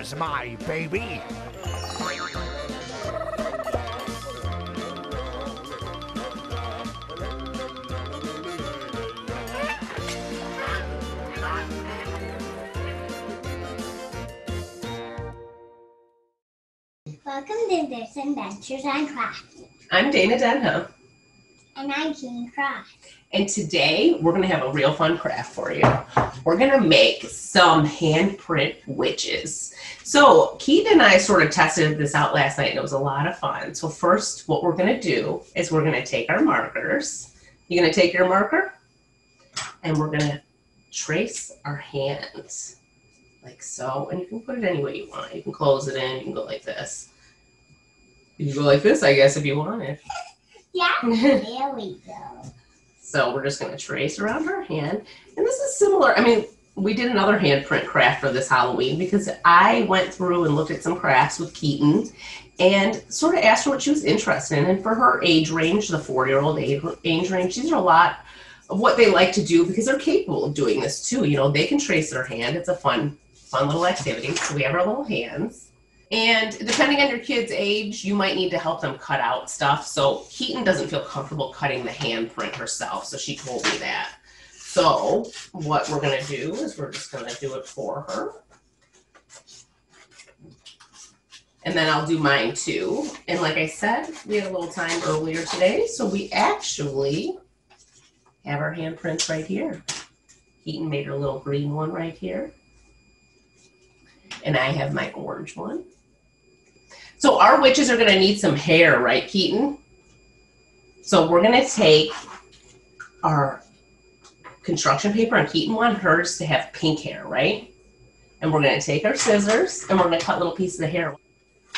Here's my baby. Welcome to This Adventures on Craft. I'm Dana Denham. And I'm Keen Craft. And today we're going to have a real fun craft for you. We're going to make some handprint witches. So Keaton and I sort of tested this out last night and it was a lot of fun. So first what we're going to do is we're going to take our markers. You're going to take your marker and we're going to trace our hands like so. And you can put it any way you want. You can close it in. You can go like this. You can go like this, I guess, if you wanted. Yeah, there we go. So we're just going to trace around our hand. And this is similar. I mean, we did another handprint craft for this Halloween because I went through and looked at some crafts with Keaton and sort of asked her what she was interested in. And for her age range, the 4-year-old age range, these are a lot of what they like to do because they're capable of doing this too. You know, they can trace their hand. It's a fun little activity. So we have our little hands. And depending on your kid's age, you might need to help them cut out stuff. So Keaton doesn't feel comfortable cutting the handprint herself, so she told me that. So what we're going to do is we're just going to do it for her. And then I'll do mine too. And like I said, we had a little time earlier today, so we actually have our handprints right here. Keaton made her little green one right here. And I have my orange one. So our witches are going to need some hair, right, Keaton? So we're going to take our construction paper, and Keaton wanted hers to have pink hair, right? And we're going to take our scissors, and we're going to cut little pieces of hair.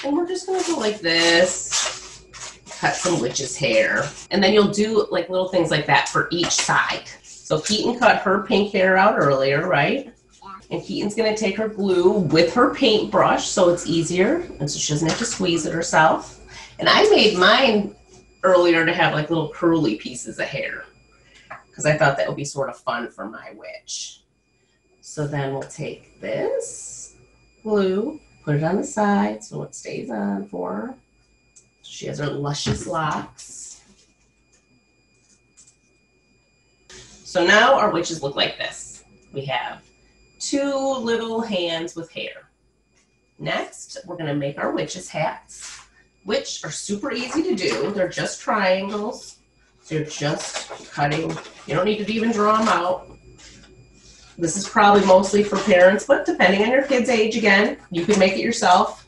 And we're just going to go like this, cut some witch's hair. And then you'll do like little things like that for each side. So Keaton cut her pink hair out earlier, right? And Keaton's going to take her glue with her paintbrush so it's easier and so she doesn't have to squeeze it herself. And I made mine earlier to have like little curly pieces of hair because I thought that would be sort of fun for my witch. So then we'll take this glue, put it on the side so it stays on for her. She has her luscious locks. So now our witches look like this. We have 2 little hands with hair. Next, we're going to make our witches' hats, which are super easy to do. They're just triangles. So you're just cutting. You don't need to even draw them out. This is probably mostly for parents, but depending on your kid's age, again, you can make it yourself.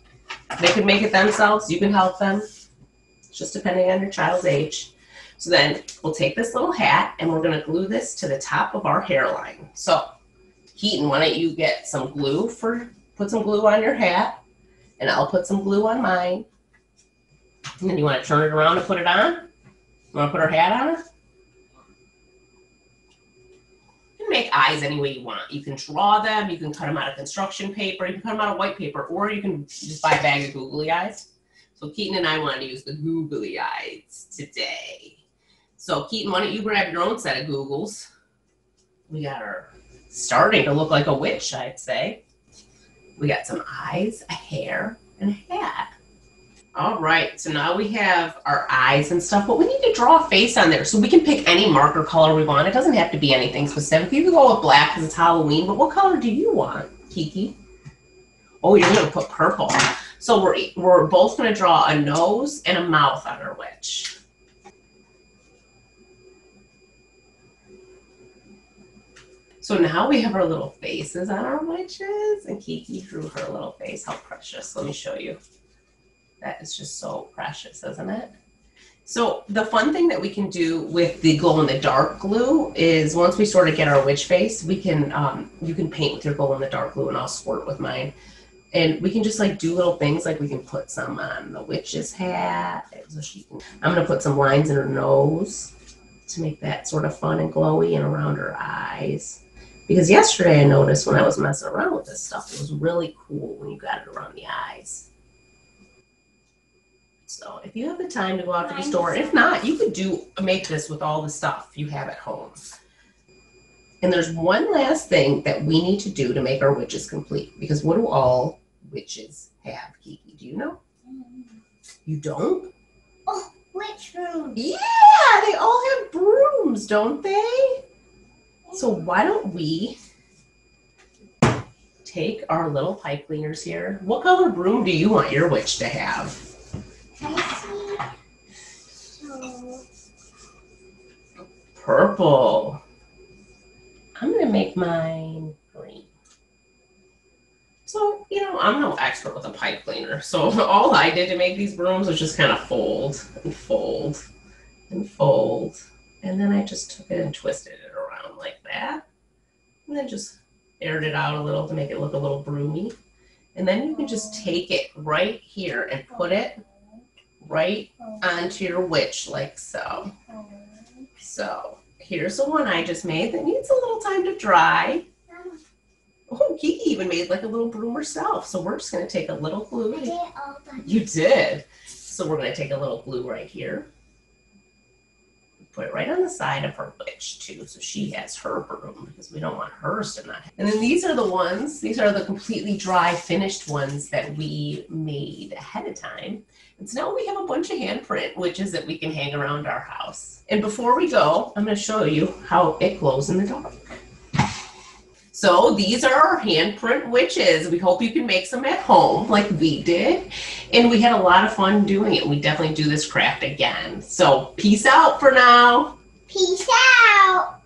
They can make it themselves. You can help them. It's just depending on your child's age. So then we'll take this little hat and we're going to glue this to the top of our hairline. So Keaton, why don't you get some glue put some glue on your hat, and I'll put some glue on mine. And then you want to turn it around and put it on? You want to put her hat on her? You can make eyes any way you want. You can draw them, you can cut them out of construction paper, you can cut them out of white paper, or you can just buy a bag of googly eyes. So Keaton and I wanted to use the googly eyes today. So Keaton, why don't you grab your own set of googles? We got our starting to look like a witch, I'd say. We got some eyes, a hair, and a hat. All right, so now we have our eyes and stuff, but we need to draw a face on there. So we can pick any marker color we want. It doesn't have to be anything specific. You can go with black because it's Halloween, but what color do you want, Kiki? Oh, you're gonna put purple. So we're both gonna draw a nose and a mouth on our witch. So now we have our little faces on our witches, and Kiki drew her little face. How precious. Let me show you. That is just so precious, isn't it? So the fun thing that we can do with the glow-in-the-dark glue is once we sort of get our witch face, we can, you can paint with your glow-in-the-dark glue, and I'll squirt with mine. And we can just like do little things, like we can put some on the witch's hat. So I'm going to put some lines in her nose to make that sort of fun and glowy, and around her eyes. Because yesterday I noticed when I was messing around with this stuff, it was really cool when you got it around the eyes. So if you have the time to go out to the store, if not, you could make this with all the stuff you have at home. And there's one last thing that we need to do to make our witches complete, because what do all witches have, Kiki? Do you know? You don't? Oh, which room? Yeah, they all have brooms, don't they? So why don't we take our little pipe cleaners here. What color broom do you want your witch to have? I see. So, Purple. I'm gonna make mine green. So, you know, I'm no expert with a pipe cleaner. So all I did to make these brooms was just kind of fold and fold and fold. And then I just took it and twisted it around like that. And then just aired it out a little to make it look a little broomy. And then you can just take it right here and put it right onto your witch like so. So here's the one I just made that needs a little time to dry. Oh, Kiki even made like a little broom herself. So we're just gonna take a little glue. I did all done. You did. So we're gonna take a little glue right here. Put it right on the side of her witch too, so she has her broom because we don't want hers to not. And then these are the ones, these are the completely dry finished ones that we made ahead of time. And so now we have a bunch of handprint witches that we can hang around our house. And before we go, I'm gonna show you how it glows in the dark. So these are our handprint witches. We hope you can make some at home like we did. And we had a lot of fun doing it. We definitely do this craft again. So peace out for now. Peace out.